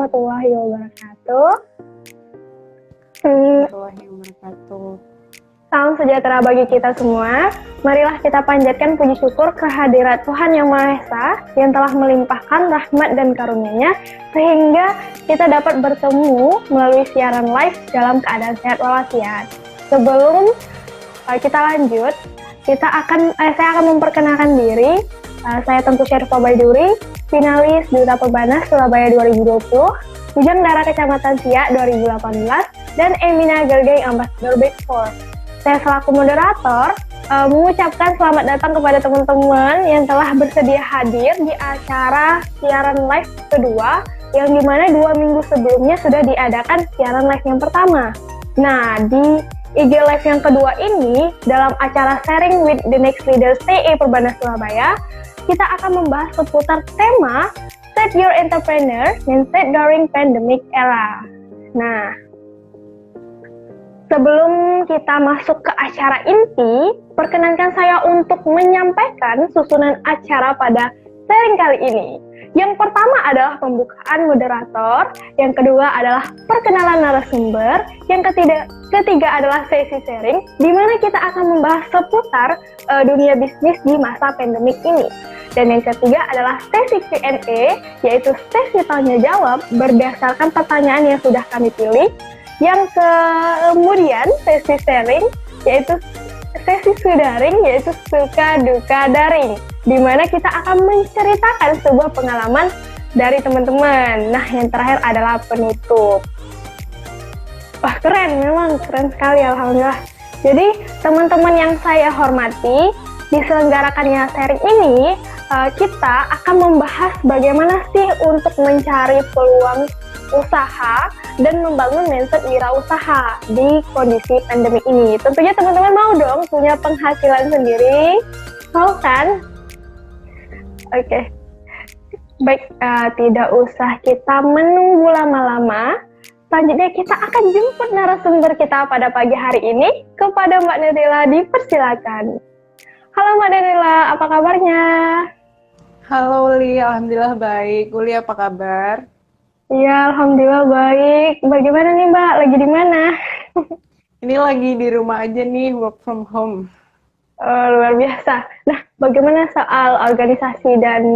warahmatullahi wabarakatuh. Warahmatullahi wabarakatuh. Salam sejahtera bagi kita semua. Marilah kita panjatkan puji syukur kehadirat Tuhan Yang Maha Esa yang telah melimpahkan rahmat dan karunia-Nya sehingga kita dapat bertemu melalui siaran live dalam keadaan sehat walafiat. Sebelum kita lanjut, saya akan memperkenalkan diri. Saya Tengku Syarifah Baiduri, finalis Duta Perbanas Surabaya 2020, Bujang Dara Kecamatan Siak 2018, dan Emina Gergeng Ambassador Big Four. Saya selaku moderator mengucapkan selamat datang kepada teman-teman yang telah bersedia hadir di acara siaran live kedua, yang dimana 2 minggu sebelumnya sudah diadakan siaran live yang pertama. Nah, di IG Live yang kedua ini, dalam acara Sharing with the Next Leaders TE Perbanas Surabaya, kita akan membahas seputar tema Set Your Entrepreneur Mindset During Pandemic Era. Nah, sebelum kita masuk ke acara inti, perkenankan saya untuk menyampaikan susunan acara pada sharing kali ini. Yang pertama adalah pembukaan moderator, yang kedua adalah perkenalan narasumber, yang ketiga adalah sesi sharing, di mana kita akan membahas seputar dunia bisnis di masa pandemik ini. Dan yang ketiga adalah sesi Q&A, yaitu sesi tanya jawab berdasarkan pertanyaan yang sudah kami pilih. Yang kemudian sesi sharing, yaitu sesi sudaring, yaitu suka duka daring, di mana kita akan menceritakan sebuah pengalaman dari teman-teman. Nah, yang terakhir adalah penutup. Wah, memang keren sekali, alhamdulillah. Jadi, teman-teman yang saya hormati, diselenggarakannya sharing ini, kita akan membahas bagaimana sih untuk mencari peluang usaha dan membangun mindset wirausaha di kondisi pandemi ini. Tentunya teman-teman mau dong punya penghasilan sendiri, mau kan? Oke. Baik, tidak usah kita menunggu lama-lama. Selanjutnya kita akan jemput narasumber kita pada pagi hari ini. Kepada Mbak Nurila dipersilakan. Halo Mbak Nurila, apa kabarnya? Halo Uli, alhamdulillah baik. Uli apa kabar? Iya, alhamdulillah baik. Bagaimana nih Mbak? Lagi di mana? Ini lagi di rumah aja nih, work from home. Luar biasa. Nah, bagaimana soal organisasi dan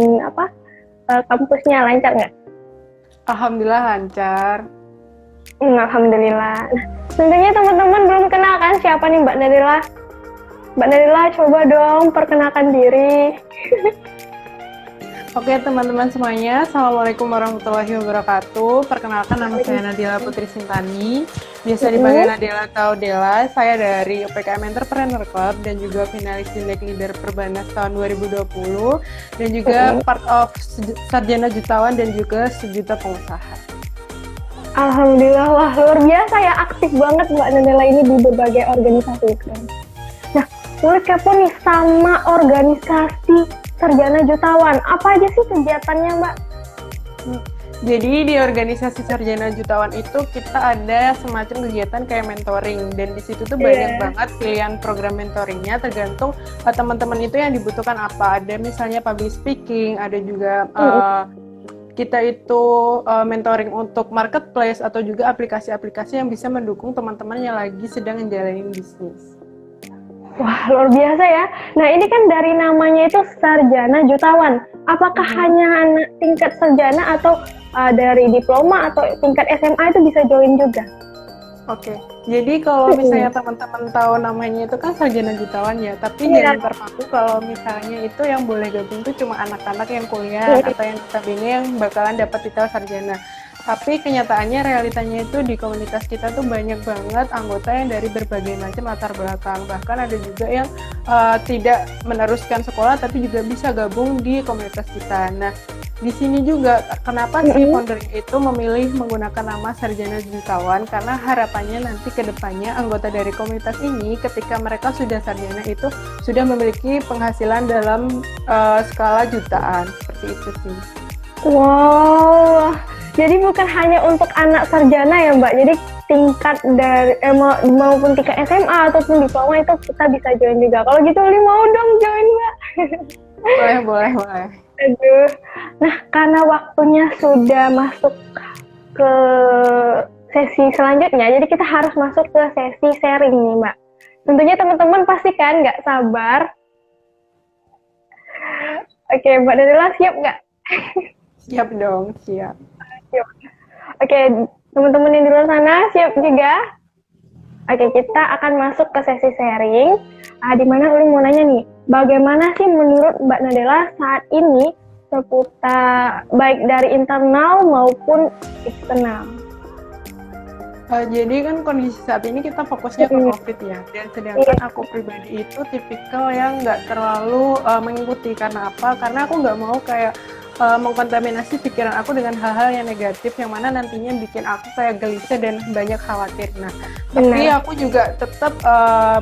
kampusnya, lancar nggak? Alhamdulillah lancar. Alhamdulillah. Nah, tentunya teman-teman belum kenal kan siapa nih Mbak Nadila? Mbak Nadila, coba dong perkenalkan diri. Oke teman-teman semuanya, Assalamualaikum warahmatullahi wabarakatuh. Perkenalkan, nama saya Nadila Putri Sintani, biasa dipanggil Nadila atau Dela. Saya dari UPKM Entrepreneur Club dan juga finalis Next Leader Perbanas tahun 2020 dan juga part of Sarjana Jutawan dan juga Sejuta Pengusaha. Alhamdulillah, wah luar biasa ya, aktif banget Mbak Nadila ini di berbagai organisasi. Nah, boleh kepo nih sama organisasi Sarjana Jutawan, apa aja sih kegiatannya Mbak? Jadi di organisasi Sarjana Jutawan itu kita ada semacam kegiatan kayak mentoring, dan di situ tuh banyak banget pilihan program mentoringnya, tergantung teman-teman itu yang dibutuhkan apa. Ada misalnya public speaking, ada juga kita itu mentoring untuk marketplace atau juga aplikasi-aplikasi yang bisa mendukung teman-teman yang lagi sedang menjalani bisnis. Wah, luar biasa ya. Nah, ini kan dari namanya itu Sarjana Jutawan. Apakah hanya anak tingkat sarjana atau dari diploma atau tingkat SMA itu bisa join juga? Oke, jadi kalau misalnya teman-teman tahu namanya itu kan Sarjana Jutawan ya, tapi jangan terpaku kalau misalnya itu yang boleh gabung itu cuma anak-anak yang kuliah atau yang notabene yang bakalan dapat titel sarjana. Tapi kenyataannya, realitanya itu di komunitas kita tuh banyak banget anggota yang dari berbagai macam latar belakang. Bahkan ada juga yang tidak meneruskan sekolah tapi juga bisa gabung di komunitas kita. Nah, di sini juga kenapa sih founder itu memilih menggunakan nama Sarjana Jutawan, karena harapannya nanti ke depannya anggota dari komunitas ini ketika mereka sudah sarjana itu sudah memiliki penghasilan dalam skala jutaan. Seperti itu sih. Wow, jadi bukan hanya untuk anak sarjana ya Mbak, jadi tingkat dari maupun tingkat SMA ataupun diploma itu kita bisa join juga. Kalau gitu Li mau dong join Mbak. Boleh. Aduh. Nah, karena waktunya sudah masuk ke sesi selanjutnya. Jadi kita harus masuk ke sesi sharing nih, Mbak. Tentunya teman-teman pasti kan nggak sabar. Oke, Mbak Danila siap nggak? Siap dong, siap. Siap. Oke, teman-teman yang di luar sana siap juga? Oke, kita akan masuk ke sesi sharing. Di mana Uli mau nanya nih, bagaimana sih menurut Mbak Nadela saat ini seputar baik dari internal maupun eksternal? Jadi kan kondisi saat ini kita fokusnya ke COVID ya, dan sedangkan aku pribadi itu tipikal yang nggak terlalu mengikuti. Karena apa? Karena aku nggak mau kayak mengkontaminasi pikiran aku dengan hal-hal yang negatif yang mana nantinya bikin aku kayak gelisah dan banyak khawatir. Nah, tapi aku juga tetap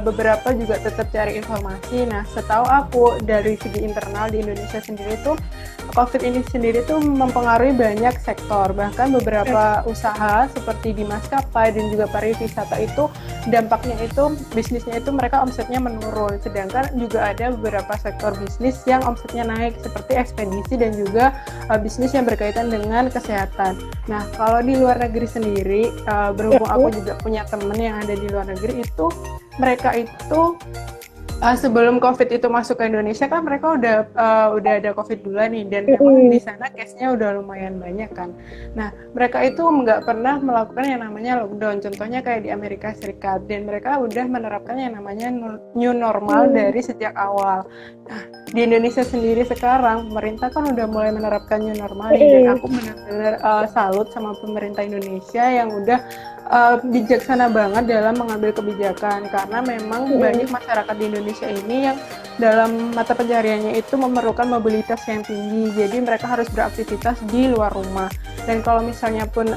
beberapa juga tetap cari informasi. Nah, setahu aku dari segi internal di Indonesia sendiri tuh COVID ini sendiri tuh mempengaruhi banyak sektor, bahkan beberapa usaha seperti di maskapai dan juga pariwisata itu dampaknya itu bisnisnya itu mereka omsetnya menurun, sedangkan juga ada beberapa sektor bisnis yang omsetnya naik seperti ekspedisi dan juga bisnis yang berkaitan dengan kesehatan. Nah, kalau di luar negeri sendiri, berhubung aku juga punya temen yang ada di luar negeri itu, mereka itu sebelum COVID itu masuk ke Indonesia kan mereka udah ada COVID dulu nih, dan memang di sana case-nya udah lumayan banyak kan. Nah, mereka itu nggak pernah melakukan yang namanya lockdown, contohnya kayak di Amerika Serikat, dan mereka udah menerapkan yang namanya new normal dari sejak awal. Nah, di Indonesia sendiri sekarang pemerintah kan udah mulai menerapkan new normal nih, dan aku benar-benar salut sama pemerintah Indonesia yang udah bijaksana banget dalam mengambil kebijakan, karena memang banyak masyarakat di Indonesia ini yang dalam mata pencahariannya itu memerlukan mobilitas yang tinggi, jadi mereka harus beraktivitas di luar rumah, dan kalau misalnya pun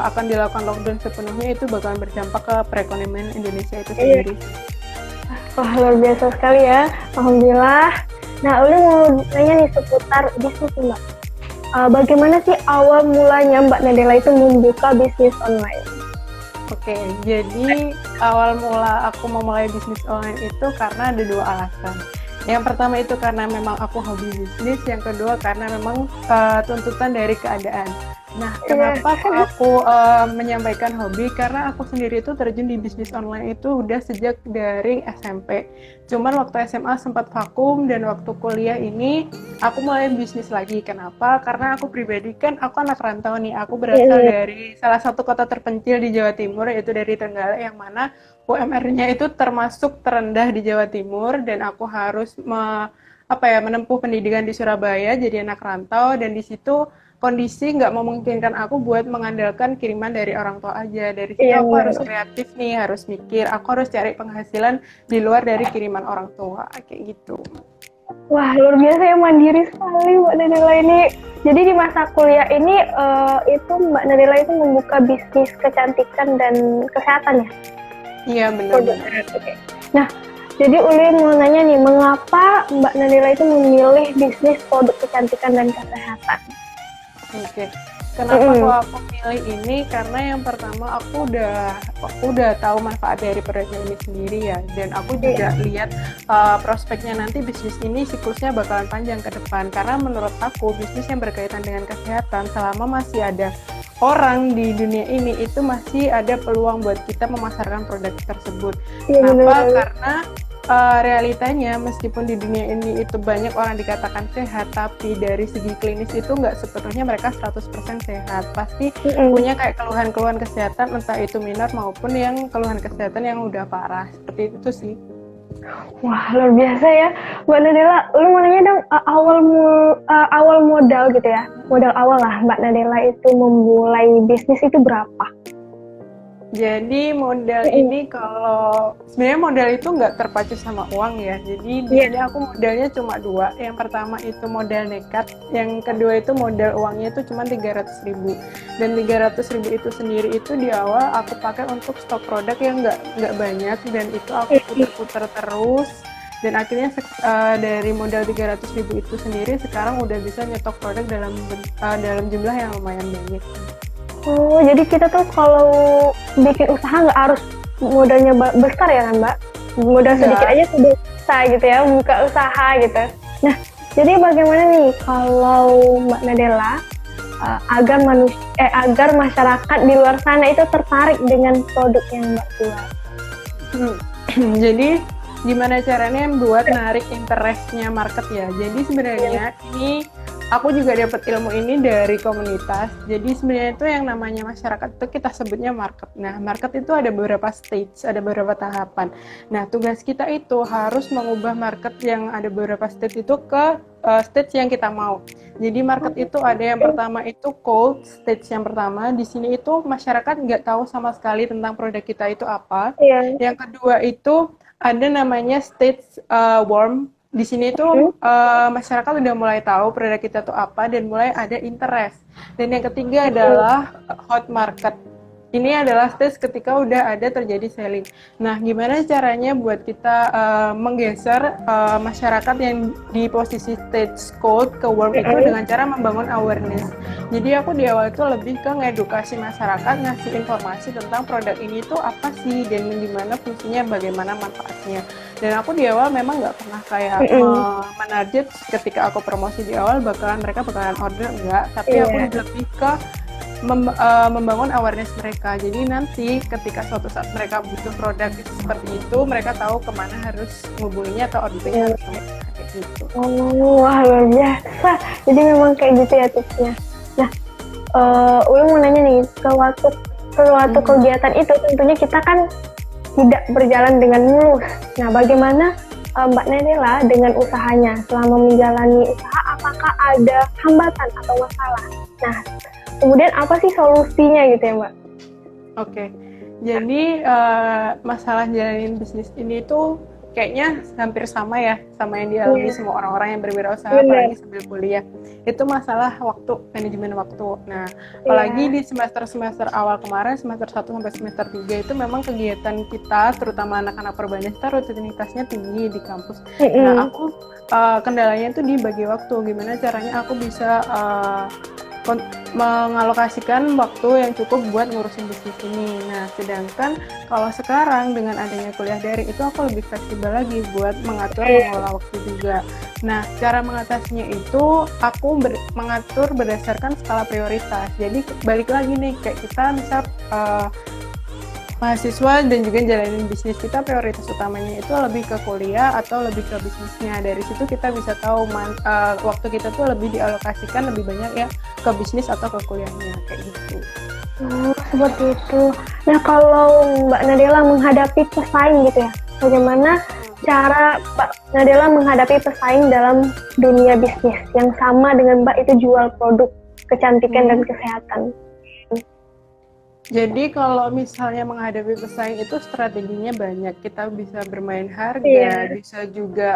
akan dilakukan lockdown sepenuhnya itu bakalan berdampak ke perekonomian Indonesia itu sendiri. Wah, luar biasa sekali ya, alhamdulillah. Nah, Uli mau nanya nih seputar bisnis Mbak. Bagaimana sih awal mulanya Mbak Nadela itu membuka bisnis online? Oke, jadi awal mula aku memulai bisnis online itu karena ada dua alasan. Yang pertama itu karena memang aku hobi bisnis, yang kedua karena memang tuntutan dari keadaan. Nah, kenapa aku menyampaikan hobi? Karena aku sendiri itu terjun di bisnis online itu udah sejak dari SMP. Cuman waktu SMA sempat vakum, dan waktu kuliah ini aku mulai bisnis lagi. Kenapa? Karena aku pribadi kan aku anak rantau nih. Aku berasal dari salah satu kota terpencil di Jawa Timur, yaitu dari Trenggalek, yang mana UMR-nya itu termasuk terendah di Jawa Timur, dan aku harus menempuh pendidikan di Surabaya jadi anak rantau, dan di situ kondisi nggak memungkinkan aku buat mengandalkan kiriman dari orang tua aja. Dari situ aku harus kreatif nih, harus mikir, aku harus cari penghasilan di luar dari kiriman orang tua, kayak gitu. Wah, luar biasa ya, mandiri sekali Mbak Nadela ini. Jadi di masa kuliah ini itu Mbak Nadela itu membuka bisnis kecantikan dan kesehatan ya? Iya, benar. Okay. Nah, jadi Uli mau nanya nih, mengapa Mbak Nadela itu memilih bisnis produk kecantikan dan kesehatan? Oke. Kenapa kok aku pilih ini? Karena yang pertama aku udah tahu manfaat dari produk ini sendiri ya, dan aku juga lihat prospeknya nanti bisnis ini siklusnya bakalan panjang ke depan. Karena menurut aku bisnis yang berkaitan dengan kesehatan selama masih ada orang di dunia ini itu masih ada peluang buat kita memasarkan produk tersebut. Kenapa? Karena realitanya meskipun di dunia ini itu banyak orang dikatakan sehat, tapi dari segi klinis itu nggak sepenuhnya mereka 100% sehat. Pasti punya kayak keluhan-keluhan kesehatan, entah itu minor maupun yang keluhan kesehatan yang udah parah. Seperti itu sih. Wah, luar biasa ya Mbak Nadela. Lu mau nanya dong, awal modal gitu ya, modal awal lah Mbak Nadela itu memulai bisnis itu berapa? Jadi modal ini kalau sebenarnya modal itu nggak terpacu sama uang ya. Jadi di sini aku modalnya cuma dua. Yang pertama itu modal nekat, yang kedua itu modal uangnya itu cuma 300.000. Dan 300.000 itu sendiri itu di awal aku pakai untuk stok produk yang nggak banyak, dan itu aku putar-putar terus. Dan akhirnya dari modal 300.000 itu sendiri sekarang udah bisa nyetok produk dalam jumlah yang lumayan banyak. Oh, jadi kita tuh kalau bikin usaha nggak harus modalnya besar ya kan Mbak? Modal sedikit aja sudah bisa gitu ya, buka usaha gitu. Nah, jadi bagaimana nih kalau Mbak Nadela agar masyarakat di luar sana itu tertarik dengan produk yang Mbak jual? Jadi gimana caranya buat narik interestnya market ya? Jadi sebenarnya ini aku juga dapat ilmu ini dari komunitas. Jadi sebenarnya itu yang namanya masyarakat itu kita sebutnya market. Nah, market itu ada beberapa stage, ada beberapa tahapan. Nah, tugas kita itu harus mengubah market yang ada beberapa stage itu ke stage yang kita mau. Jadi market itu ada yang pertama itu cold stage yang pertama. Di sini itu masyarakat nggak tahu sama sekali tentang produk kita itu apa. Iya. Yang kedua itu ada namanya stage warm. Di sini tuh masyarakat udah mulai tahu produk kita tuh apa dan mulai ada interest. Dan yang ketiga adalah hot market. Ini adalah stage ketika udah ada terjadi selling. Nah, gimana caranya buat kita menggeser masyarakat yang di posisi stage cold ke warm itu dengan cara membangun awareness. Jadi aku di awal itu lebih ke ngedukasi masyarakat, ngasih informasi tentang produk ini tuh apa sih dan gimana fungsinya, bagaimana manfaatnya. Dan aku di awal memang nggak pernah kayak menarget ketika aku promosi di awal mereka bakalan order, enggak. Tapi aku lebih ke membangun awareness mereka. Jadi nanti ketika suatu saat mereka butuh produk seperti itu, mereka tahu kemana harus menghubunginya atau ordernya harus kemana, kayak gitu. Oh, wah luar biasa. Jadi memang kayak gitu ya tipsnya. Nah, Uli mau nanya nih, suatu kegiatan itu tentunya kita kan tidak berjalan dengan mulus. Nah, bagaimana Mbak Nadela dengan usahanya? Selama menjalani usaha, apakah ada hambatan atau masalah? Nah, kemudian apa sih solusinya gitu ya Mbak? Oke, jadi masalah jalanin bisnis ini tuh kayaknya hampir sama ya, sama yang dialami semua orang-orang yang berwirausaha, apalagi sambil kuliah. Itu masalah waktu, manajemen waktu. Nah, apalagi di semester-semester awal kemarin, semester 1 sampai semester 3 itu memang kegiatan kita, terutama anak-anak Perbanas, rutinitasnya tinggi di kampus. Nah, aku kendalanya itu di bagi waktu. Gimana caranya aku bisa mengalokasikan waktu yang cukup buat ngurusin bisnis ini. Nah, sedangkan kalau sekarang dengan adanya kuliah daring itu aku lebih fleksibel lagi buat mengelola waktu juga. Nah, cara mengatasinya itu aku mengatur berdasarkan skala prioritas. Jadi balik lagi nih, kayak kita misal mahasiswa dan juga jalanin bisnis, kita prioritas utamanya itu lebih ke kuliah atau lebih ke bisnisnya. Dari situ kita bisa tahu waktu kita tuh lebih dialokasikan lebih banyak ya ke bisnis atau ke kuliahnya, kayak gitu. Oh, seperti itu. Nah, kalau Mbak Nadela menghadapi pesaing gitu ya, bagaimana cara Mbak Nadela menghadapi pesaing dalam dunia bisnis yang sama dengan Mbak itu jual produk kecantikan dan kesehatan? Jadi kalau misalnya menghadapi pesaing itu strateginya banyak. Kita bisa bermain harga, bisa juga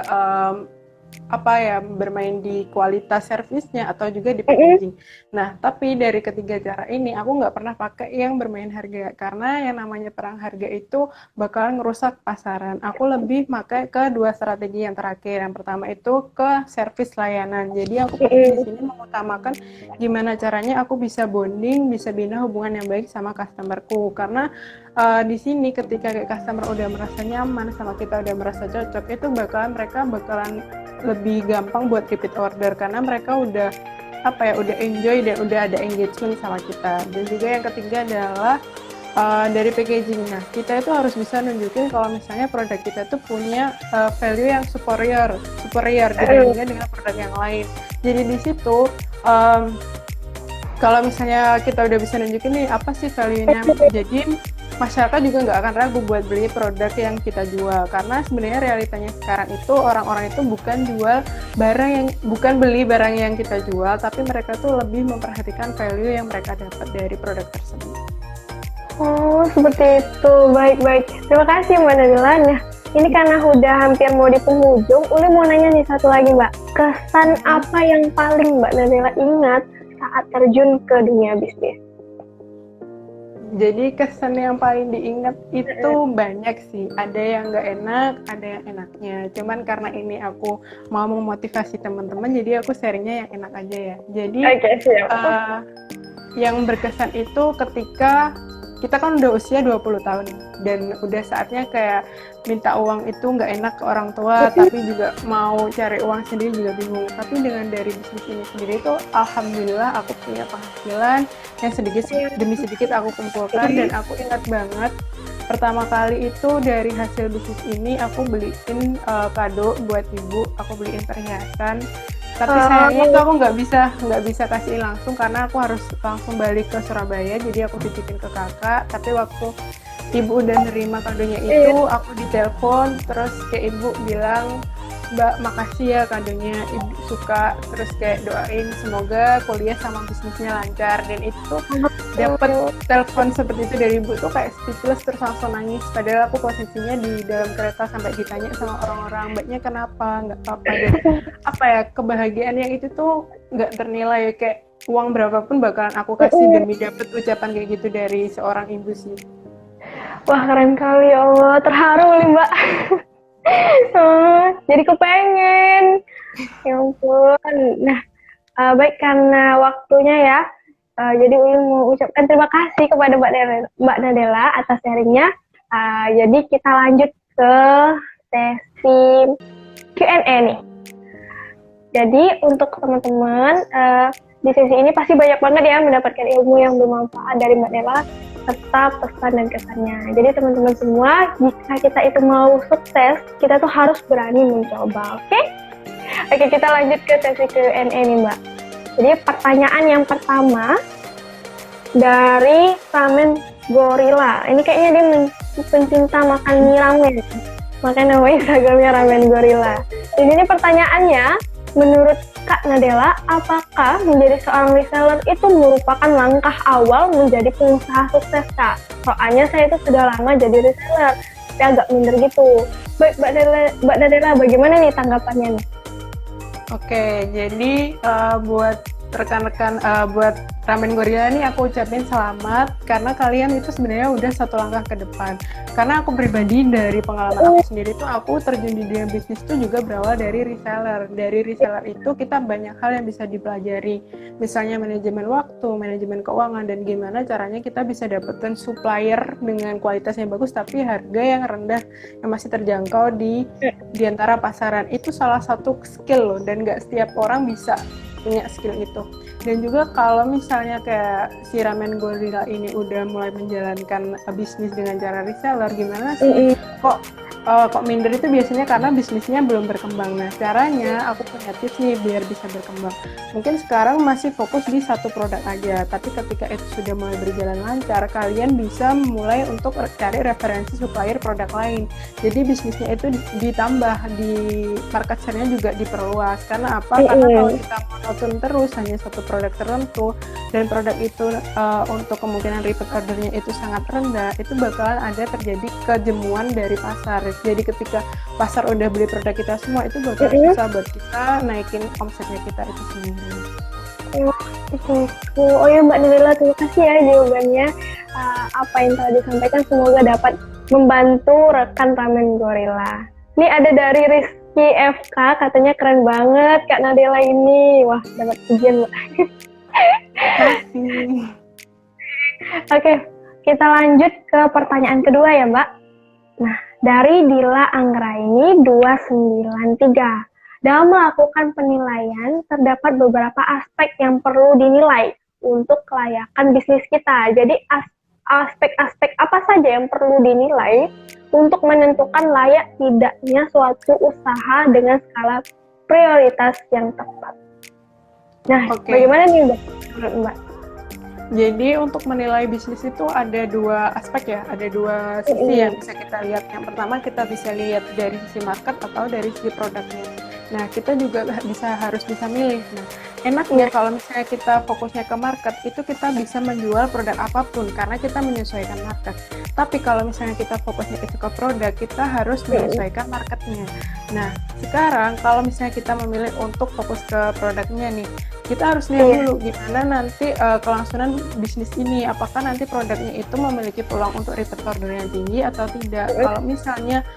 bermain di kualitas servisnya atau juga di packaging. Nah, tapi dari ketiga cara ini aku nggak pernah pakai yang bermain harga karena yang namanya perang harga itu bakalan ngerusak pasaran. Aku lebih pakai ke dua strategi yang terakhir. Yang pertama itu ke servis layanan. Jadi aku di sini mengutamakan gimana caranya aku bisa bonding, bisa bina hubungan yang baik sama customerku. Karena di sini ketika kayak customer udah merasa nyaman sama kita, udah merasa cocok, itu mereka bakalan lebih gampang buat repeat order karena mereka udah enjoy dan udah ada engagement sama kita. Dan juga yang ketiga adalah dari packaging. Nah, kita itu harus bisa nunjukin kalau misalnya produk kita tuh punya value yang superior dibandingkan dengan produk yang lain. Jadi di situ kalau misalnya kita udah bisa nunjukin nih apa sih value-nya, jadi masyarakat juga nggak akan ragu buat beli produk yang kita jual karena sebenarnya realitanya sekarang itu orang-orang itu bukan beli barang yang kita jual, tapi mereka tuh lebih memperhatikan value yang mereka dapat dari produk tersebut. Oh, seperti itu. Baik. Terima kasih Mbak Nadela. Nah, ini karena udah hampir mau di penghujung, Uli mau nanya nih satu lagi Mbak. Kesan apa yang paling Mbak Nadela ingat saat terjun ke dunia bisnis? Jadi kesan yang paling diingat itu banyak sih. Ada yang nggak enak, ada yang enaknya. Cuman karena ini aku mau memotivasi teman-teman, jadi aku sharingnya yang enak aja ya. Jadi yang berkesan itu ketika kita kan udah usia 20 tahun dan udah saatnya kayak minta uang itu nggak enak ke orang tua, tapi juga mau cari uang sendiri juga bingung. Tapi dengan dari bisnis ini sendiri tuh alhamdulillah aku punya penghasilan yang sedikit demi sedikit aku kumpulkan. Dan aku ingat banget pertama kali itu dari hasil bisnis ini aku beliin kado buat ibu, aku beliin perhiasan. Tapi sayangnya tuh aku nggak bisa kasih langsung karena aku harus langsung balik ke Surabaya, jadi aku titipin ke kakak. Tapi waktu ibu udah nerima kadonya itu, aku ditelepon terus kayak ibu bilang, Mbak makasih ya kadonya, ibu suka, terus kayak doain semoga kuliah sama bisnisnya lancar. Dan itu dapet telepon seperti itu dari ibu tuh kayak speechless, terus langsung nangis, padahal aku posisinya di dalam kereta sampai ditanya sama orang-orang, Mbaknya kenapa, nggak apa-apa. Dan apa ya, kebahagiaan yang itu tuh nggak ternilai, kayak uang berapapun bakalan aku kasih demi dapet ucapan kayak gitu dari seorang ibu sih. Wah keren kali, ya Allah, terharu nih Mbak. Jadi kepengen. Ya ampun. Nah, baik, karena waktunya ya, jadi Ulun mau ucapkan terima kasih kepada Mbak Nadela atas sharingnya. Jadi kita lanjut ke sesi Q&A nih. Jadi untuk teman-teman, di sesi ini pasti banyak banget ya mendapatkan ilmu yang bermanfaat dari Mbak Nela serta pesan dan kesannya. Jadi teman-teman semua, jika kita itu mau sukses, kita tuh harus berani mencoba, oke? Oke, kita lanjut ke sesi Q&A nih Mbak. Jadi pertanyaan yang pertama dari Ramen Gorilla. Ini kayaknya dia pencinta makan mie ramen, makanya nama Instagramnya Ramen Gorilla. Jadi ini pertanyaannya, menurut Kak Nadela, apakah menjadi seorang reseller itu merupakan langkah awal menjadi pengusaha sukses, Kak? Soalnya saya itu sudah lama jadi reseller, tapi agak minder gitu. Baik, Mbak Nadela, bagaimana nih tanggapannya nih? Oke, jadi buat rekan-rekan, buat Ramen Gorilla nih aku ucapin selamat, karena kalian itu sebenarnya udah satu langkah ke depan. Karena aku pribadi dari pengalaman aku sendiri tuh, aku terjun di dunia bisnis tuh juga berawal dari reseller. Dari reseller itu kita banyak hal yang bisa dipelajari, misalnya manajemen waktu, manajemen keuangan, dan gimana caranya kita bisa dapetin supplier dengan kualitas yang bagus tapi harga yang rendah yang masih terjangkau di antara pasaran. Itu salah satu skill loh, dan nggak setiap orang bisa punya skill itu. Dan juga kalau misalnya kayak si Ramen Gorilla ini udah mulai menjalankan bisnis dengan cara reseller, gimana sih kok minder itu biasanya karena bisnisnya belum berkembang. Nah, caranya aku punya tips nih biar bisa berkembang. Mungkin sekarang masih fokus di satu produk aja, tapi ketika itu sudah mulai berjalan lancar, kalian bisa mulai untuk cari referensi supplier produk lain. Jadi bisnisnya itu ditambah, di market share-nya juga diperluas. Karena apa? Karena kalau kita monoton terus hanya satu produk tertentu dan produk itu untuk kemungkinan repeat ordernya itu sangat rendah, itu bakalan ada terjadi kejemuan dari pasar. Jadi ketika pasar udah beli produk kita semua, itu bakal susah buat kita naikin omsetnya kita itu sendiri. Oh ya Mbak Nadela, terima kasih ya jawabannya. Apa yang telah disampaikan semoga dapat membantu rekan Ramen Gorilla. Ini ada dari Rizky FK, katanya keren banget Kak Nadela ini. Wah, dapat pujian Mbak. Oke, kita lanjut ke pertanyaan kedua ya Mbak. Nah, dari Dila Anggraini 293. Dalam melakukan penilaian, terdapat beberapa aspek yang perlu dinilai untuk kelayakan bisnis kita. Jadi, aspek-aspek apa saja yang perlu dinilai untuk menentukan layak tidaknya suatu usaha dengan skala prioritas yang tepat. Nah, bagaimana nih Mbak? Jadi untuk menilai bisnis itu ada dua aspek ya, ada dua sisi yang bisa kita lihat. Yang pertama kita bisa lihat dari sisi market atau dari sisi produknya. Nah, kita juga harus bisa milih. Nah, enaknya kalau misalnya kita fokusnya ke market, itu kita bisa menjual produk apapun karena kita menyesuaikan market. Tapi kalau misalnya kita fokusnya ke produk, kita harus menyesuaikan marketnya. Nah, sekarang kalau misalnya kita memilih untuk fokus ke produknya nih, kita harus lihat Iya. dulu gimana nanti kelangsungan bisnis ini, apakah nanti produknya itu memiliki peluang untuk repeat order yang tinggi atau tidak. Kalau misalnya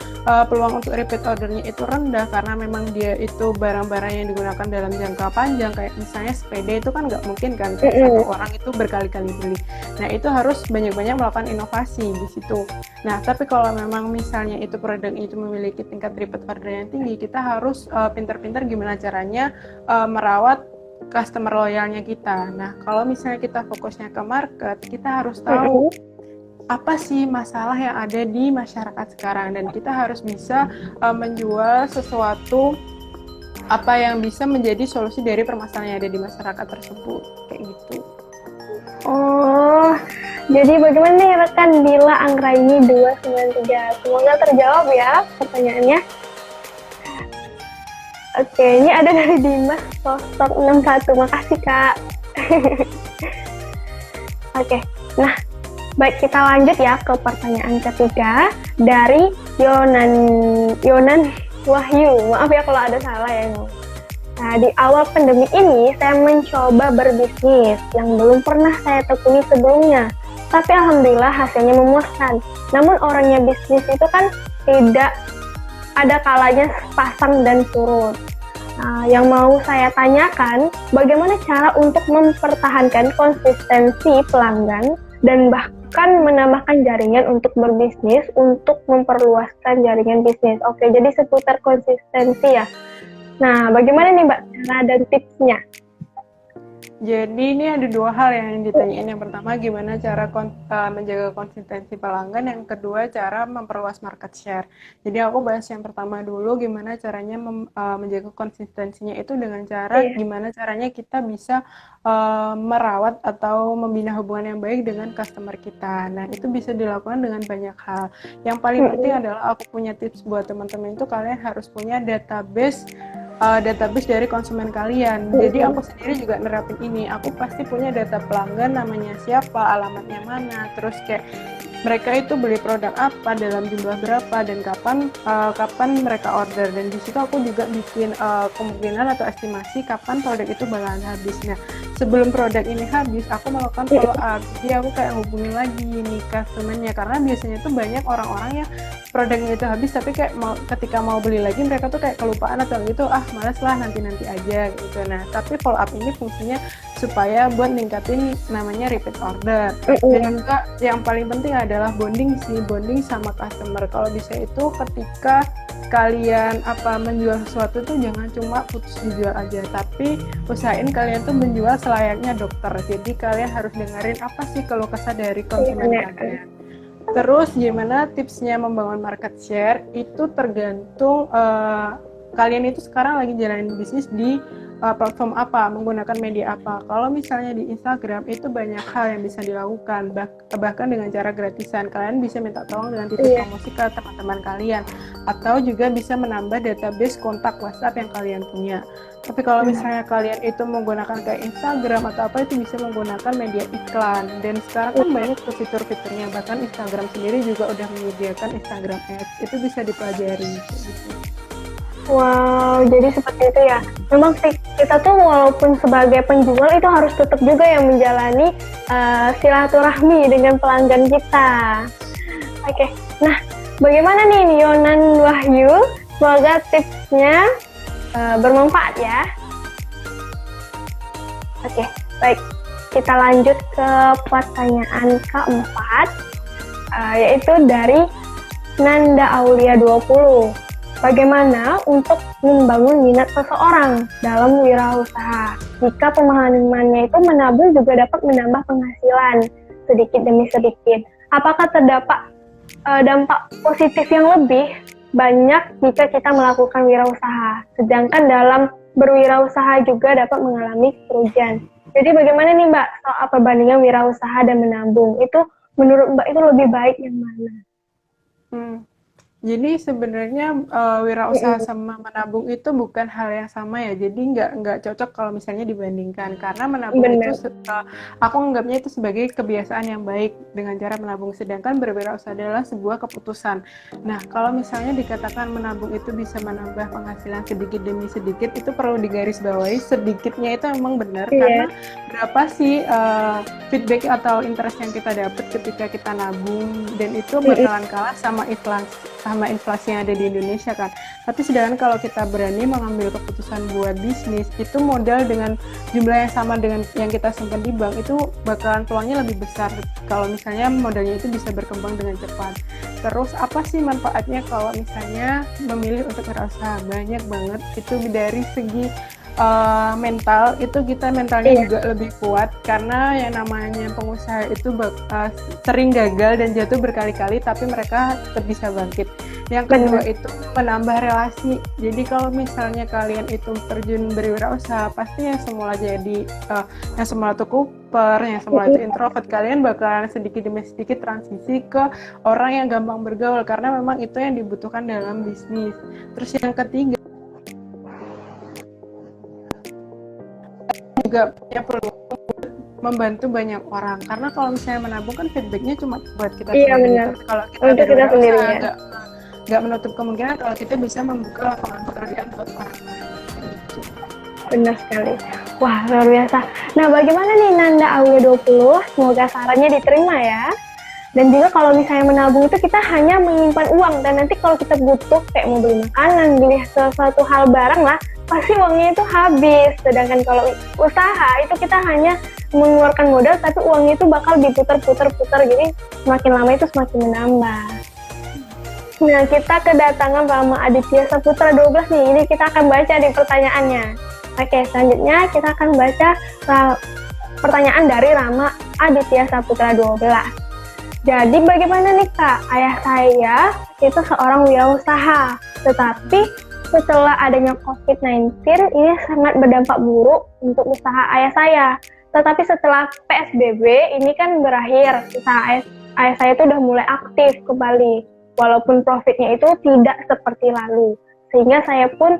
peluang untuk repeat ordernya itu rendah karena memang dia itu barang-barang yang digunakan dalam jangka panjang, kayak misalnya sepeda itu kan nggak mungkin kan kayak satu orang itu berkali-kali beli. Nah itu harus banyak-banyak melakukan inovasi di situ. Nah tapi kalau memang misalnya itu produk itu memiliki tingkat repeat order yang tinggi, kita harus pintar-pintar gimana caranya merawat customer loyalnya kita. Nah, kalau misalnya kita fokusnya ke market, kita harus tahu apa sih masalah yang ada di masyarakat sekarang, dan kita harus bisa menjual sesuatu apa yang bisa menjadi solusi dari permasalahan yang ada di masyarakat tersebut, kayak gitu. Oh, jadi bagaimana nih rekan Dila Anggraini 293? Semoga terjawab ya pertanyaannya. Oke, ini ada dari Dimas Sosok 61. Makasih, Kak. Oke, nah, baik kita lanjut ya ke pertanyaan ketiga dari Yonan Wahyu. Maaf ya kalau ada salah ya. Nah, di awal pandemi ini saya mencoba berbisnis yang belum pernah saya tekuni sebelumnya. Tapi alhamdulillah hasilnya memuaskan. Namun orangnya bisnis itu kan tidak ada kalanya pasang dan surut. Nah, yang mau saya tanyakan, bagaimana cara untuk mempertahankan konsistensi pelanggan dan bahkan menambahkan jaringan untuk berbisnis, untuk memperluaskan jaringan bisnis. Oke, jadi seputar konsistensi ya. Nah, bagaimana nih Mbak cara dan tipsnya? Jadi ini ada dua hal yang ditanyain. Yang pertama gimana cara menjaga konsistensi pelanggan, yang kedua cara memperluas market share. Jadi aku bahas yang pertama dulu, gimana caranya menjaga konsistensinya itu dengan cara gimana caranya kita bisa merawat atau membina hubungan yang baik dengan customer kita. Nah itu bisa dilakukan dengan banyak hal. Yang paling penting adalah aku punya tips buat teman-teman itu, kalian harus punya database dari konsumen kalian. Jadi aku sendiri juga nerapin ini. Aku pasti punya data pelanggan, namanya siapa, alamatnya mana, terus kayak mereka itu beli produk apa, dalam jumlah berapa, dan kapan mereka order. Dan di situ aku juga bikin kemungkinan atau estimasi kapan produk itu bakalan habis. Nah, sebelum produk ini habis, aku melakukan follow up. Jadi aku kayak hubungin lagi nih customernya, karena biasanya tuh banyak orang-orang yang produknya itu habis tapi kayak ketika mau beli lagi mereka tuh kayak kelupaan atau gitu, males lah nanti aja gitu. Nah tapi follow up ini fungsinya supaya buat ningkatin namanya repeat order. Dan juga yang paling penting adalah bonding sama customer. Kalau bisa itu ketika kalian menjual sesuatu tuh jangan cuma putus dijual aja, tapi usahain kalian tuh menjual selayaknya dokter. Jadi kalian harus dengerin apa sih keluh kesah dari konsumen kalian. Terus gimana tipsnya membangun market share, itu tergantung kalian itu sekarang lagi jalanin bisnis di platform apa, menggunakan media apa. Kalau misalnya di Instagram itu banyak hal yang bisa dilakukan, bahkan dengan cara gratisan. Kalian bisa minta tolong dengan titip promosi ke teman-teman kalian, atau juga bisa menambah database kontak WhatsApp yang kalian punya. Tapi kalau misalnya kalian itu menggunakan kayak Instagram atau apa, itu bisa menggunakan media iklan. Dan sekarang kan banyak fitur-fiturnya, bahkan Instagram sendiri juga udah menyediakan Instagram Ads. Itu bisa dipelajari gitu. Wow, jadi seperti itu ya. Memang sih kita tuh walaupun sebagai penjual itu harus tetap juga yang menjalani silaturahmi dengan pelanggan kita. Oke, nah bagaimana nih Yonan Wahyu? Semoga tipsnya bermanfaat ya. Oke, baik. Kita lanjut ke pertanyaan keempat, yaitu dari Nanda Aulia 20. Bagaimana untuk membangun minat seseorang dalam wirausaha? Jika pemahamannya itu menabung juga dapat menambah penghasilan sedikit demi sedikit. Apakah terdapat dampak positif yang lebih banyak jika kita melakukan wirausaha? Sedangkan dalam berwirausaha juga dapat mengalami kerugian. Jadi bagaimana nih Mbak soal perbandingan wirausaha dan menabung? Itu menurut Mbak itu lebih baik yang mana? Jadi sebenarnya wirausaha sama menabung itu bukan hal yang sama ya. Jadi nggak cocok kalau misalnya dibandingkan karena menabung itu Benar. aku anggapnya itu sebagai kebiasaan yang baik dengan cara menabung. Sedangkan berwirausaha adalah sebuah keputusan. Nah kalau misalnya dikatakan menabung itu bisa menambah penghasilan sedikit demi sedikit, itu perlu digarisbawahi sedikitnya itu memang benar Iya. karena berapa sih feedback atau interest yang kita dapat ketika kita nabung dan itu Mm-mm. bakalan kalah sama inflasi yang ada di Indonesia kan. Tapi sedangkan kalau kita berani mengambil keputusan buat bisnis, itu modal dengan jumlah yang sama dengan yang kita simpan di bank itu bakalan peluangnya lebih besar kalau misalnya modalnya itu bisa berkembang dengan cepat. Terus apa sih manfaatnya kalau misalnya memilih untuk berusaha? Banyak banget itu dari segi mental itu kita mentalnya Iya. juga lebih kuat karena yang namanya pengusaha itu sering gagal dan jatuh berkali-kali tapi mereka tetap bisa bangkit. Yang kedua Benar. itu menambah relasi. Jadi kalau misalnya kalian itu terjun berwirausaha pasti yang semula jadi yang semula itu kuper, yang semula itu introvert, kalian bakalan sedikit demi sedikit transisi ke orang yang gampang bergaul karena memang itu yang dibutuhkan dalam bisnis. Terus yang ketiga juga ya perlu membantu banyak orang karena kalau misalnya menabung kan feedbacknya cuma buat kita Iya sendiri, benar. tapi kalau kita Untuk kita sendiri berwirausaha ya. nggak menutup kemungkinan kalau kita bisa membuka lapangan pekerjaan buat orang lain. Benar sekali. Wah, luar biasa. Nah, bagaimana nih Nanda Aulia 20? Semoga sarannya diterima ya. Dan juga kalau misalnya menabung itu kita hanya menyimpan uang dan nanti kalau kita butuh kayak mau beli makanan, beli sesuatu hal barang lah, pasti uangnya itu habis. Sedangkan kalau usaha itu kita hanya mengeluarkan modal tapi uangnya itu bakal diputar-putar-putar, jadi semakin lama itu semakin menambah. Nah, kita kedatangan Rama Aditya Saputra 12 nih. Ini kita akan baca di pertanyaannya. Oke, selanjutnya kita akan baca pertanyaan dari Rama Aditya Saputra 12. Jadi bagaimana nih Kak? Ayah saya itu seorang wirausaha, tetapi setelah adanya COVID-19 ini sangat berdampak buruk untuk usaha ayah saya. Tetapi setelah PSBB ini kan berakhir, usaha ayah saya itu udah mulai aktif kembali, walaupun profitnya itu tidak seperti lalu. Sehingga saya pun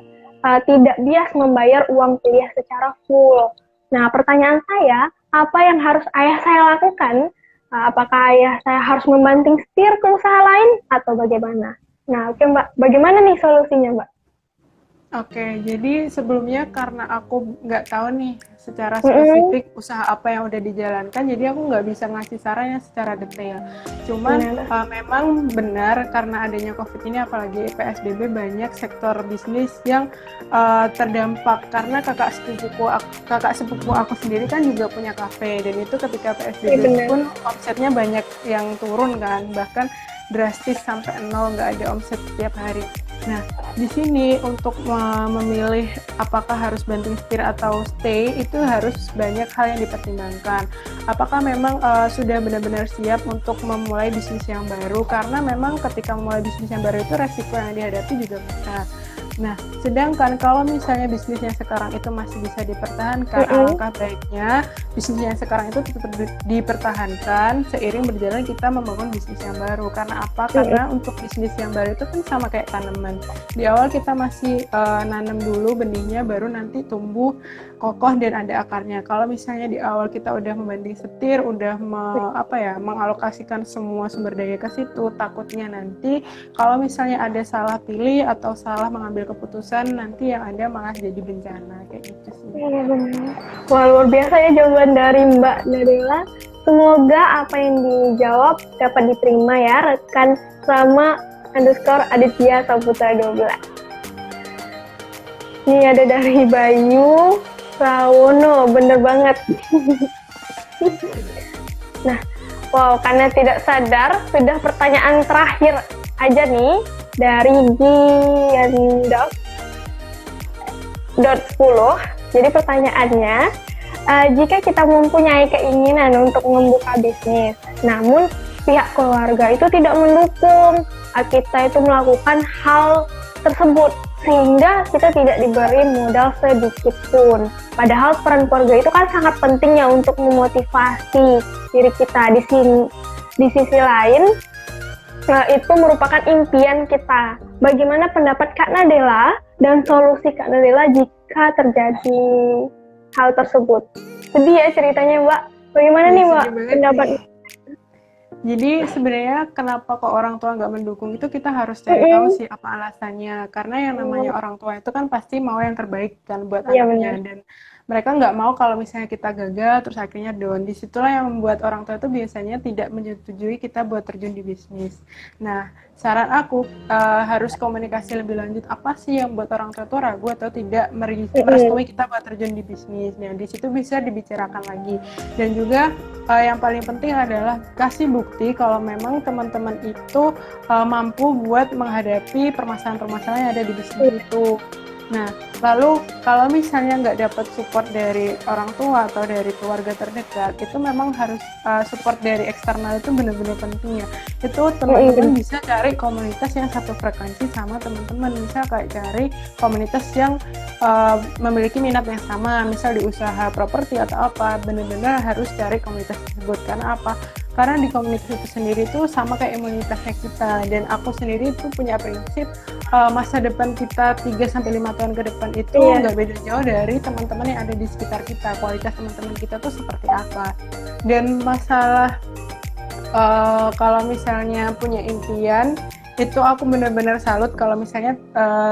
tidak bias membayar uang kuliah secara full. Nah, pertanyaan saya, apa yang harus ayah saya lakukan? Apakah ayah saya harus membanting setir ke usaha lain atau bagaimana? Nah, oke Mbak, bagaimana nih solusinya Mbak? Oke, jadi sebelumnya karena aku nggak tahu nih secara spesifik usaha apa yang udah dijalankan, jadi aku nggak bisa ngasih sarannya secara detail. Cuman memang benar karena adanya COVID ini, apalagi PSBB, banyak sektor bisnis yang terdampak karena kakak sepupu aku sendiri kan juga punya kafe dan itu ketika PSBB pun omsetnya banyak yang turun kan, bahkan drastis sampai nol, nggak ada omset setiap hari. Nah, di sini untuk memilih apakah harus banting setir atau stay itu harus banyak hal yang dipertimbangkan. Apakah memang sudah benar-benar siap untuk memulai bisnis yang baru? Karena memang ketika memulai bisnis yang baru itu resiko yang dihadapi juga besar. Nah, sedangkan kalau misalnya bisnisnya sekarang itu masih bisa dipertahankan, alangkah baiknya bisnisnya sekarang itu tetap dipertahankan seiring berjalan kita membangun bisnis yang baru. Karena apa? Karena untuk bisnis yang baru itu kan sama kayak tanaman. Di awal kita masih nanam dulu benihnya, baru nanti tumbuh kokoh dan ada akarnya. Kalau misalnya di awal kita udah membanding setir, udah mengalokasikan semua sumber daya ke situ, takutnya nanti kalau misalnya ada salah pilih atau salah mengambil keputusan, nanti yang ada malah jadi bencana kayak gitu sih. Wah, luar biasa ya jawaban dari Mbak Nadela. Semoga apa yang dijawab dapat diterima ya rekan Rama _Aditya Saputra 12. Ini ada dari Bayu Rawono, bener banget. Nah, wow, karena tidak sadar, sudah pertanyaan terakhir aja nih dari Giandok.10. Jadi pertanyaannya, jika kita mempunyai keinginan untuk membuka bisnis, namun pihak keluarga itu tidak mendukung kita itu melakukan hal tersebut, sehingga kita tidak diberi modal sedikit pun. Padahal peran keluarga itu kan sangat penting ya untuk memotivasi diri kita. Di sisi lain, itu merupakan impian kita. Bagaimana pendapat Kak Nadela dan solusi Kak Nadela jika terjadi hal tersebut? Sedih ya ceritanya, Mbak. Bagaimana nih, Mbak, pendapat? Jadi sebenarnya kenapa kok orang tua nggak mendukung itu kita harus cari tahu sih apa alasannya. Karena yang namanya orang tua itu kan pasti mau yang terbaik kan buat anaknya, dan mereka nggak mau kalau misalnya kita gagal terus akhirnya down. Disitulah yang membuat orang tua itu biasanya tidak menyetujui kita buat terjun di bisnis. Nah, saran aku harus komunikasi lebih lanjut, apa sih yang buat orang tua itu ragu atau tidak merestui kita buat terjun di bisnis. Nah, di situ bisa dibicarakan lagi. Dan juga yang paling penting adalah kasih bukti kalau memang teman-teman itu mampu buat menghadapi permasalahan-permasalahan yang ada di bisnis itu. Nah, lalu kalau misalnya nggak dapat support dari orang tua atau dari keluarga terdekat, itu memang harus support dari eksternal itu benar-benar penting ya. Itu teman-teman bisa cari komunitas yang satu frekuensi sama teman-teman. Misal kayak cari komunitas yang memiliki minat yang sama, misal di usaha properti atau apa, benar-benar harus cari komunitas tersebut. Karena apa? Karena di komunitas itu sendiri tuh sama kayak imunitasnya kita, dan aku sendiri tuh punya prinsip masa depan kita 3-5 tahun ke depan itu nggak beda jauh dari teman-teman yang ada di sekitar kita. Kualitas teman-teman kita tuh seperti apa. Dan masalah kalau misalnya punya impian, itu aku benar-benar salut kalau misalnya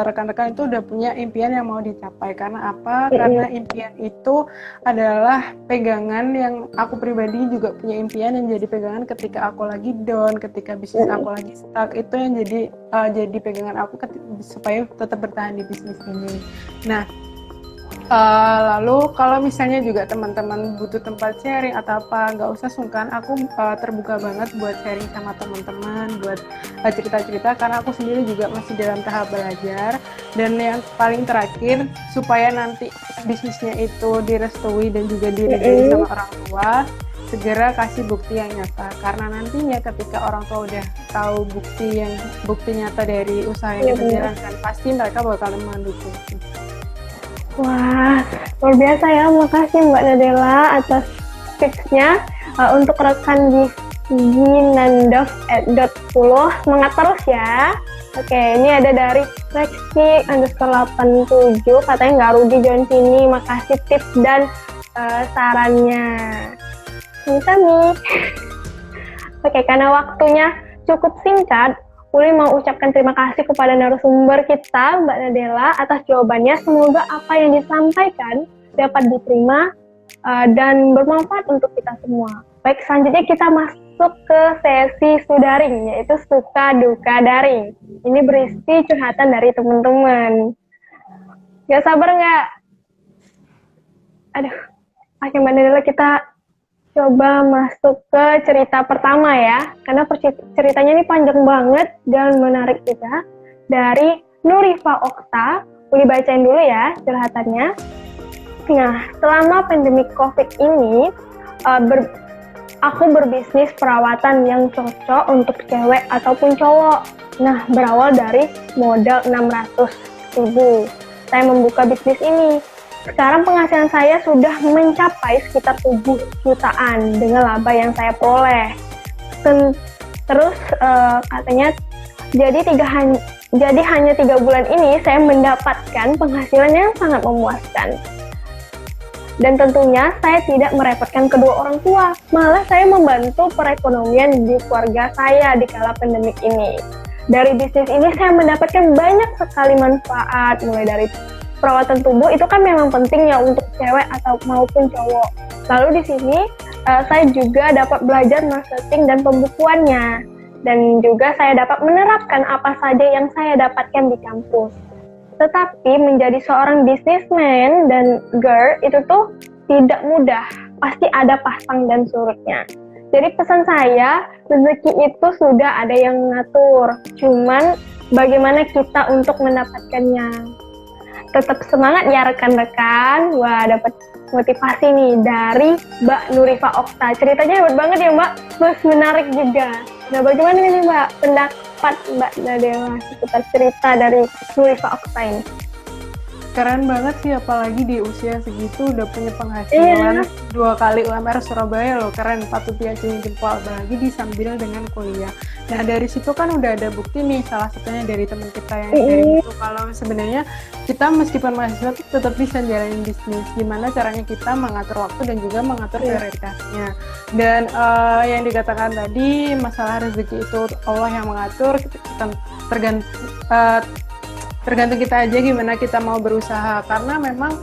rekan-rekan itu udah punya impian yang mau dicapai. Karena apa? Karena impian itu adalah pegangan yang aku pribadi juga punya impian yang jadi pegangan ketika aku lagi down, ketika bisnis aku lagi stuck. Itu yang jadi pegangan aku supaya tetap bertahan di bisnis ini. Nah, lalu kalau misalnya juga teman-teman butuh tempat sharing atau apa, nggak usah sungkan, aku terbuka banget buat sharing sama teman-teman, buat cerita-cerita, karena aku sendiri juga masih dalam tahap belajar. Dan yang paling terakhir, supaya nanti bisnisnya itu direstui dan juga diridhoi sama orang tua, segera kasih bukti yang nyata. Karena nantinya ketika orang tua udah tahu bukti nyata dari usaha yang kita jalankan, pasti mereka bakal mendukung. Wah, luar biasa ya. Makasih Mbak Nadela atas tipsnya. Untuk rekan di Ginandov@10, semangat terus ya. Oke, ini ada dari Rexy_87, katanya nggak rugi join sini. Makasih tips dan sarannya. Sami-sami. Oke, karena waktunya cukup singkat, Uli mau ucapkan terima kasih kepada narasumber kita, Mbak Nadela, atas jawabannya. Semoga apa yang disampaikan dapat diterima dan bermanfaat untuk kita semua. Baik, selanjutnya kita masuk ke sesi sudaring, yaitu suka duka daring. Ini berisi curhatan dari teman-teman. Gak sabar nggak? Aduh, oke Mbak Nadela, kita coba masuk ke cerita pertama ya, karena ceritanya ini panjang banget dan menarik juga. Dari Nurifa Okta, Uli bacain dulu ya curhatannya. Nah, selama pandemi COVID ini, aku berbisnis perawatan yang cocok untuk cewek ataupun cowok. Nah, berawal dari modal 600.000. Saya membuka bisnis ini. Sekarang penghasilan saya sudah mencapai sekitar 7 jutaan dengan laba yang saya peroleh. Terus katanya, jadi hanya 3 bulan ini saya mendapatkan penghasilan yang sangat memuaskan. Dan tentunya saya tidak merepotkan kedua orang tua, malah saya membantu perekonomian di keluarga saya di kala pandemik ini. Dari bisnis ini saya mendapatkan banyak sekali manfaat, mulai dari perawatan tubuh itu kan memang penting ya untuk cewek atau maupun cowok. Lalu di sini saya juga dapat belajar marketing dan pembukuannya, dan juga saya dapat menerapkan apa saja yang saya dapatkan di kampus. Tetapi menjadi seorang businessman dan girl itu tuh tidak mudah, pasti ada pasang dan surutnya. Jadi pesan saya, rezeki itu sudah ada yang mengatur, cuman bagaimana kita untuk mendapatkannya. Tetap semangat ya rekan-rekan. Wah, dapat motivasi nih dari Mbak Nurifa Okta. Ceritanya hebat banget ya Mbak, terus menarik juga. Nah, bagaimana nih Mbak pendapat Mbak Nadela seputar cerita dari Nurifa Okta ini? Keren banget sih, apalagi di usia segitu udah punya penghasilan 2 kali UMR Surabaya loh, keren, patut diacungi jempol, apalagi disambil dengan kuliah. Nah dari situ kan udah ada bukti nih, salah satunya dari teman kita yang sharing itu, kalau sebenarnya kita meskipun mahasiswa tetap bisa jalanin bisnis, gimana caranya kita mengatur waktu dan juga mengatur prioritasnya. Dan yang dikatakan tadi, masalah rezeki itu Allah yang mengatur, tergantung kita aja gimana kita mau berusaha, karena memang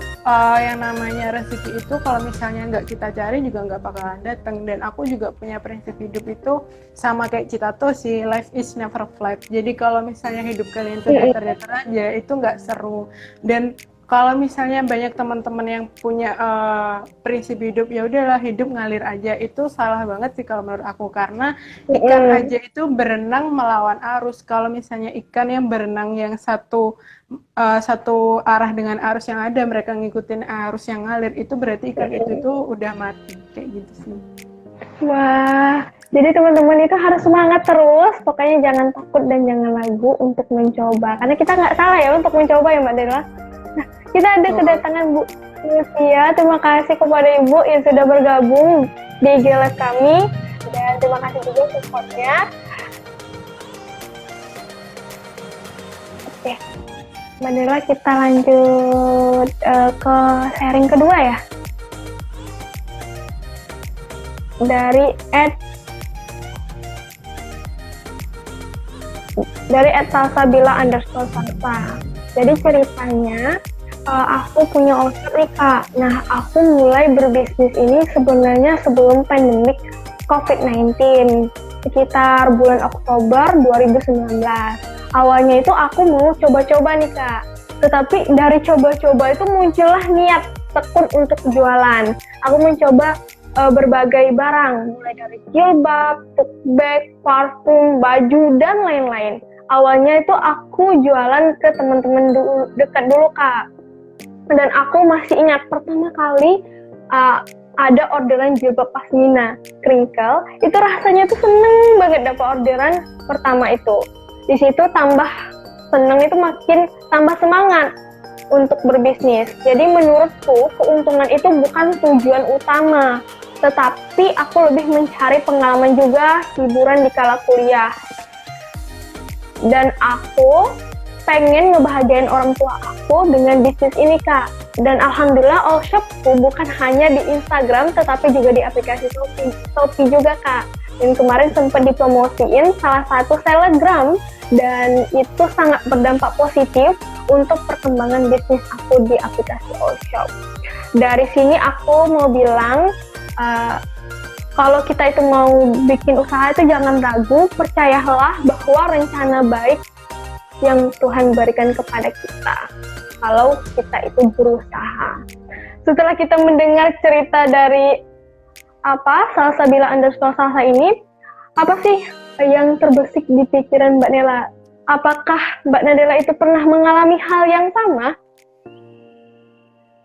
yang namanya rezeki itu kalau misalnya nggak kita cari juga nggak bakalan datang. Dan aku juga punya prinsip hidup itu sama kayak Citato sih, life is never flat. Jadi kalau misalnya hidup kalian tuh datar-datar aja itu nggak seru. Dan kalau misalnya banyak teman-teman yang punya prinsip hidup ya udahlah hidup ngalir aja, itu salah banget sih kalau menurut aku, karena ikan aja itu berenang melawan arus. Kalau misalnya ikan yang berenang yang satu arah dengan arus yang ada, mereka ngikutin arus yang ngalir, itu berarti ikan itu tuh udah mati, kayak gitu sih. Wah, jadi teman-teman itu harus semangat terus, pokoknya jangan takut dan jangan ragu untuk mencoba, karena kita nggak salah ya untuk mencoba ya Mbak Dela. Nah, kita ada kedatangan Bu Lucia. Terima kasih kepada Ibu yang sudah bergabung di IG Live kami, dan terima kasih juga supportnya. Oke, Mbak Dela, kita lanjut ke sharing kedua ya. Dari @salsabila_salsa. Jadi ceritanya aku punya workshop nih Kak. Nah, aku mulai berbisnis ini sebenarnya sebelum pandemik COVID-19, sekitar bulan Oktober 2019. Awalnya itu aku mau coba-coba nih Kak. Tetapi dari coba-coba itu muncullah niat tekun untuk jualan. Aku mencoba berbagai barang, mulai dari jilbab, tote bag, parfum, baju, dan lain-lain. Awalnya itu aku jualan ke teman-teman dekat dulu Kak. Dan aku masih ingat pertama kali ada orderan jilbab pasmina crinkle, itu rasanya tuh seneng banget dapat orderan pertama itu. Di situ tambah seneng itu makin tambah semangat untuk berbisnis. Jadi menurutku keuntungan itu bukan tujuan utama, tetapi aku lebih mencari pengalaman juga, hiburan di kala kuliah. Dan aku pengen ngebahagiain orang tua aku dengan bisnis ini Kak. Dan alhamdulillah all shopku bukan hanya di Instagram tetapi juga di aplikasi Shopee juga Kak. Dan kemarin sempat dipromosiin salah satu selebgram, dan itu sangat berdampak positif untuk perkembangan bisnis aku di aplikasi all shop. Dari sini aku mau bilang kalau kita itu mau bikin usaha itu jangan ragu, percayalah bahwa rencana baik yang Tuhan berikan kepada kita kalau kita itu berusaha. Setelah kita mendengar cerita dari Salsabila_salsa ini, apa sih yang terbersih di pikiran Mbak Nela? Apakah Mbak Nadela itu pernah mengalami hal yang sama?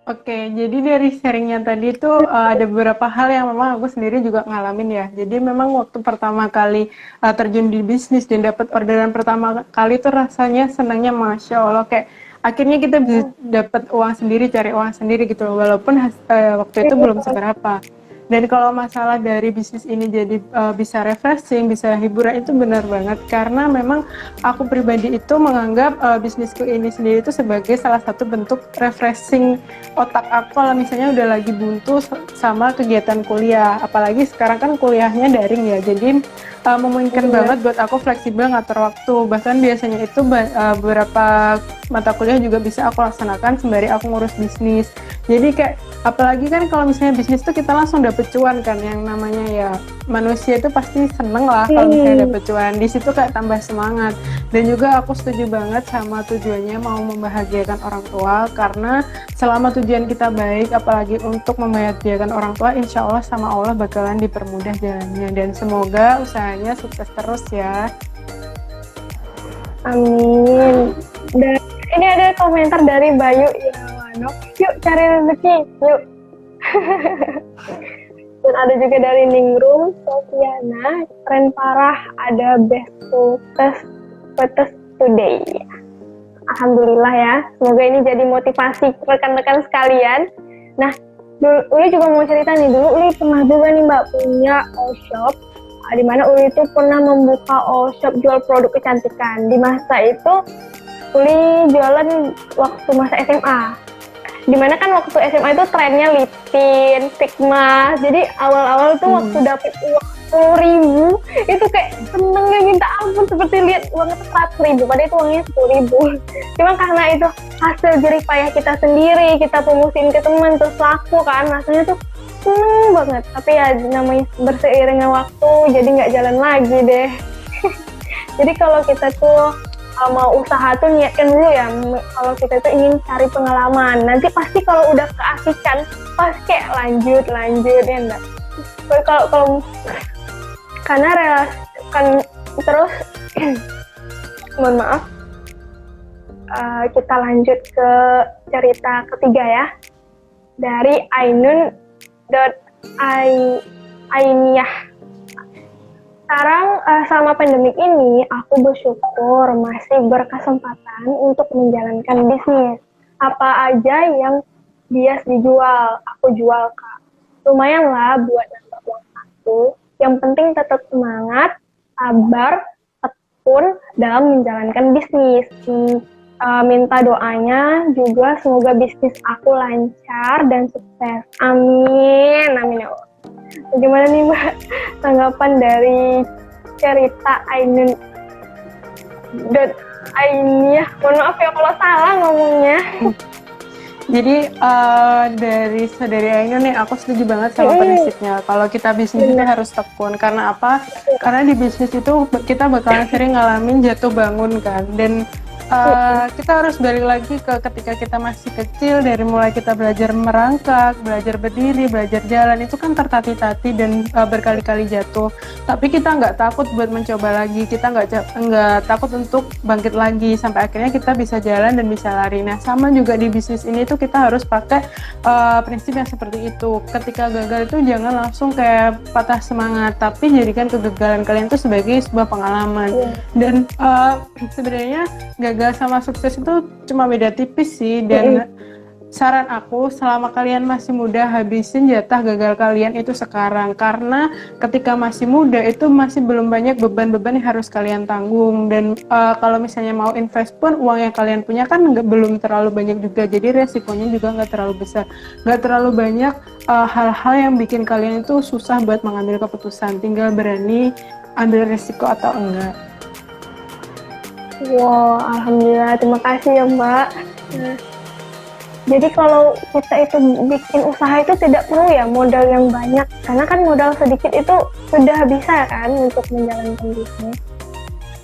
Oke, jadi dari sharingnya tadi tuh ada beberapa hal yang memang aku sendiri juga ngalamin ya. Jadi memang waktu pertama kali terjun di bisnis dan dapat orderan pertama kali tuh rasanya senangnya Masya Allah, kayak akhirnya kita bisa dapat uang sendiri, cari uang sendiri gitu loh, walaupun waktu itu belum seberapa. Dan kalau masalah dari bisnis ini jadi bisa refreshing, bisa hiburan, itu benar banget. Karena memang aku pribadi itu menganggap bisnisku ini sendiri itu sebagai salah satu bentuk refreshing otak aku kalau misalnya udah lagi buntu sama kegiatan kuliah. Apalagi sekarang kan kuliahnya daring ya, jadi memungkinkan banget buat aku fleksibel ngatur waktu. Bahkan biasanya itu beberapa mata kuliah juga bisa aku laksanakan sembari aku ngurus bisnis. Jadi kayak apalagi kan kalau misalnya bisnis tuh kita langsung dapet cuan kan, yang namanya ya manusia itu pasti seneng lah kalau misalnya dapet cuan. Di situ kayak tambah semangat. Dan juga aku setuju banget sama tujuannya mau membahagiakan orang tua, karena selama tujuan kita baik, apalagi untuk membahagiakan orang tua, insya Allah sama Allah bakalan dipermudah jalannya. Dan semoga usahanya sukses terus ya. Amin. Dan ini ada komentar dari Bayu Irwano, yuk cari rezeki, yuk. Dan ada juga dari Ningrum Sofiana, keren parah, ada best petes today. Alhamdulillah ya. Semoga ini jadi motivasi rekan-rekan sekalian. Nah, Uli juga mau cerita nih, dulu Uli pernah juga nih Mbak punya all shop, di mana Uli itu pernah membuka all shop jual produk kecantikan. Di masa itu Uli jualan waktu masa SMA. Dimana kan waktu SMA itu trennya lip tint, Sigma. Jadi awal-awal tuh waktu dapet uang 10.000 itu kayak senengnya minta ampun, seperti lihat uangnya 100.000 padahal itu uangnya 10.000. Cuma karena itu hasil jerih payah kita sendiri, kita promosiin ke teman terus laku kan, rasanya tuh seneng banget. Tapi ya namanya berseiringnya waktu jadi nggak jalan lagi deh. Jadi kalau kita tuh mau usaha tuh niatkan dulu ya, kalau kita tuh ingin cari pengalaman, nanti pasti kalau udah keasikan pasti kayak lanjut ya enggak. Kalau karena kan terus mohon maaf, kita lanjut ke cerita ketiga ya, dari Ainun.Ainiyah. Sekarang selama pandemik ini aku bersyukur masih berkesempatan untuk menjalankan bisnis. Apa aja yang bias dijual, aku jual Kak. Lumayan lah buat nambah uang aku. Yang penting tetap semangat, sabar, tekun dalam menjalankan bisnis. Minta doanya juga semoga bisnis aku lancar dan sukses. Amin, amin ya Allah. Bagaimana nih Mbak tanggapan dari cerita Ainun.Ainiyah? Mohon maaf ya kalau salah ngomongnya. Jadi dari saudari Ainun nih, aku setuju banget sama prinsipnya. Kalau kita bisnis itu harus tekun. Karena apa? Karena di bisnis itu kita bakalan sering ngalamin jatuh bangun kan. Dan kita harus balik lagi ke ketika kita masih kecil, dari mulai kita belajar merangkak, belajar berdiri, belajar jalan, itu kan tertatih-tatih dan berkali-kali jatuh. Tapi kita nggak takut buat mencoba lagi, kita nggak takut untuk bangkit lagi, sampai akhirnya kita bisa jalan dan bisa lari. Nah, sama juga di bisnis ini tuh kita harus pakai prinsip yang seperti itu. Ketika gagal itu jangan langsung kayak patah semangat, tapi jadikan kegagalan kalian itu sebagai sebuah pengalaman. Dan sebenarnya gagal sama sukses itu cuma beda tipis sih, dan saran aku selama kalian masih muda, habisin jatah gagal kalian itu sekarang, karena ketika masih muda itu masih belum banyak beban-beban yang harus kalian tanggung. Dan kalau misalnya mau invest pun uang yang kalian punya kan belum terlalu banyak juga, jadi resikonya juga nggak terlalu besar, nggak terlalu banyak hal-hal yang bikin kalian itu susah buat mengambil keputusan, tinggal berani ambil resiko atau enggak. Wow, alhamdulillah, terima kasih ya Mbak. Jadi kalau kita itu bikin usaha itu tidak perlu ya modal yang banyak, karena kan modal sedikit itu sudah bisa kan untuk menjalankan bisnis.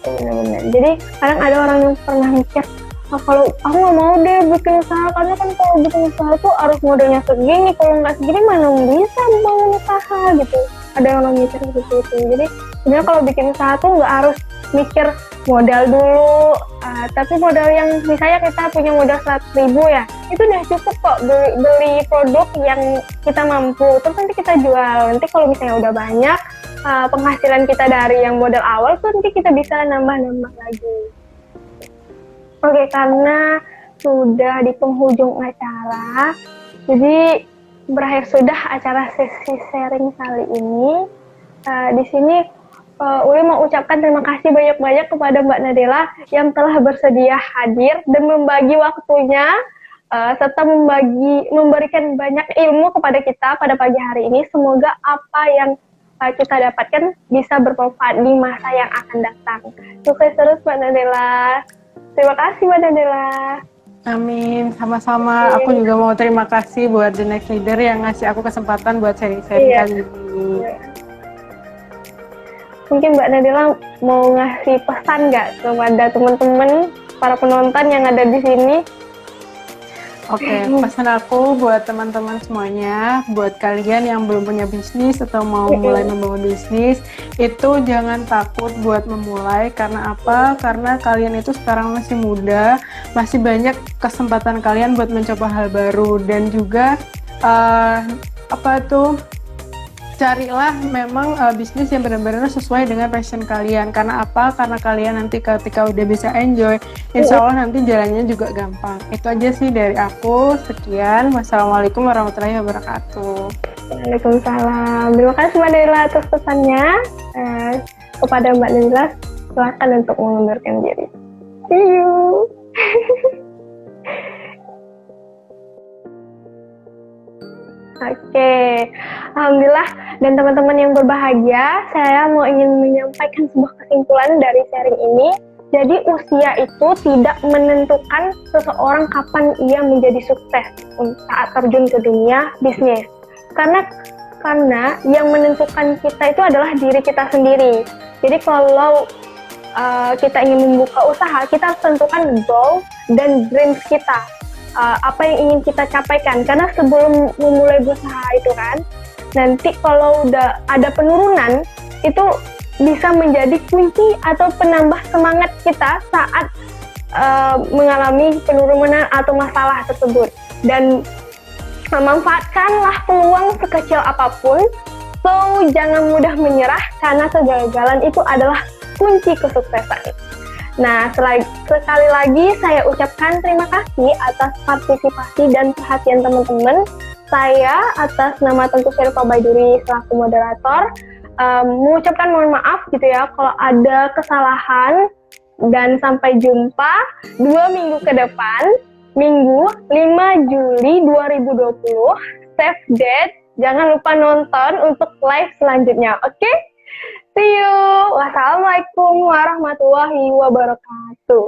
Benar-benar. Jadi kadang ada orang yang pernah mikir, kalau aku nggak mau deh bikin usaha, karena kan kalau bikin usaha tuh harus modalnya segini, kalau nggak segini mana bisa bangun usaha gitu. Ada orang mikir seperti itu. Jadi sebenarnya kalau bikin usaha tuh nggak harus mikir modal dulu, tapi modal yang misalnya kita punya modal 100.000 ya, itu udah cukup kok beli produk yang kita mampu, terus nanti kita jual. Nanti kalau misalnya udah banyak penghasilan kita dari yang modal awal tuh, nanti kita bisa nambah-nambah lagi. Oke, karena sudah di penghujung acara, jadi berakhir sudah acara sesi sharing kali ini. Di sini Uli mau ucapkan terima kasih banyak-banyak kepada Mbak Nadela yang telah bersedia hadir dan membagi waktunya, serta memberikan banyak ilmu kepada kita pada pagi hari ini. Semoga apa yang kita dapatkan bisa bermanfaat di masa yang akan datang. Sukses terus Mbak Nadela. Terima kasih Mbak Nadela. Amin, sama-sama. Aku juga mau terima kasih buat The Next Leader yang ngasih aku kesempatan buat sharing-sharing kali ini. Mungkin Mbak Nadela mau ngasih pesan nggak kepada teman-teman, para penonton yang ada di sini? Oke, pesan aku buat teman-teman semuanya, buat kalian yang belum punya bisnis atau mau mulai membangun bisnis, itu jangan takut buat memulai. Karena apa? Karena kalian itu sekarang masih muda, masih banyak kesempatan kalian buat mencoba hal baru, dan juga carilah memang bisnis yang benar-benar sesuai dengan passion kalian. Karena apa? Karena kalian nanti ketika udah bisa enjoy, insya Allah nanti jalannya juga gampang. Itu aja sih dari aku. Sekian. Wassalamualaikum warahmatullahi wabarakatuh. Waalaikumsalam. Terima kasih Mbak Nabila atas pesannya. Kepada Mbak Nabila, silakan untuk mengundurkan diri. See you. Oke, alhamdulillah dan teman-teman yang berbahagia, saya mau ingin menyampaikan sebuah kesimpulan dari sharing ini. Jadi usia itu tidak menentukan seseorang kapan ia menjadi sukses saat terjun ke dunia bisnis. Karena yang menentukan kita itu adalah diri kita sendiri. Jadi kalau kita ingin membuka usaha, kita harus tentukan goal dan dreams kita. Apa yang ingin kita capaikan, karena sebelum memulai berusaha itu kan, nanti kalau udah ada penurunan, itu bisa menjadi kunci atau penambah semangat kita saat mengalami penurunan atau masalah tersebut. Dan memanfaatkanlah peluang sekecil apapun, so jangan mudah menyerah, karena kegagalan itu adalah kunci kesuksesan. Nah, sekali lagi saya ucapkan terima kasih atas partisipasi dan perhatian teman-teman. Saya atas nama Tengku Syarifah Baiduri selaku moderator mengucapkan mohon maaf gitu ya kalau ada kesalahan, dan sampai jumpa 2 minggu ke depan, Minggu 5 Juli 2020. Save date, jangan lupa nonton untuk live selanjutnya, oke? See you. Wassalamualaikum warahmatullahi wabarakatuh.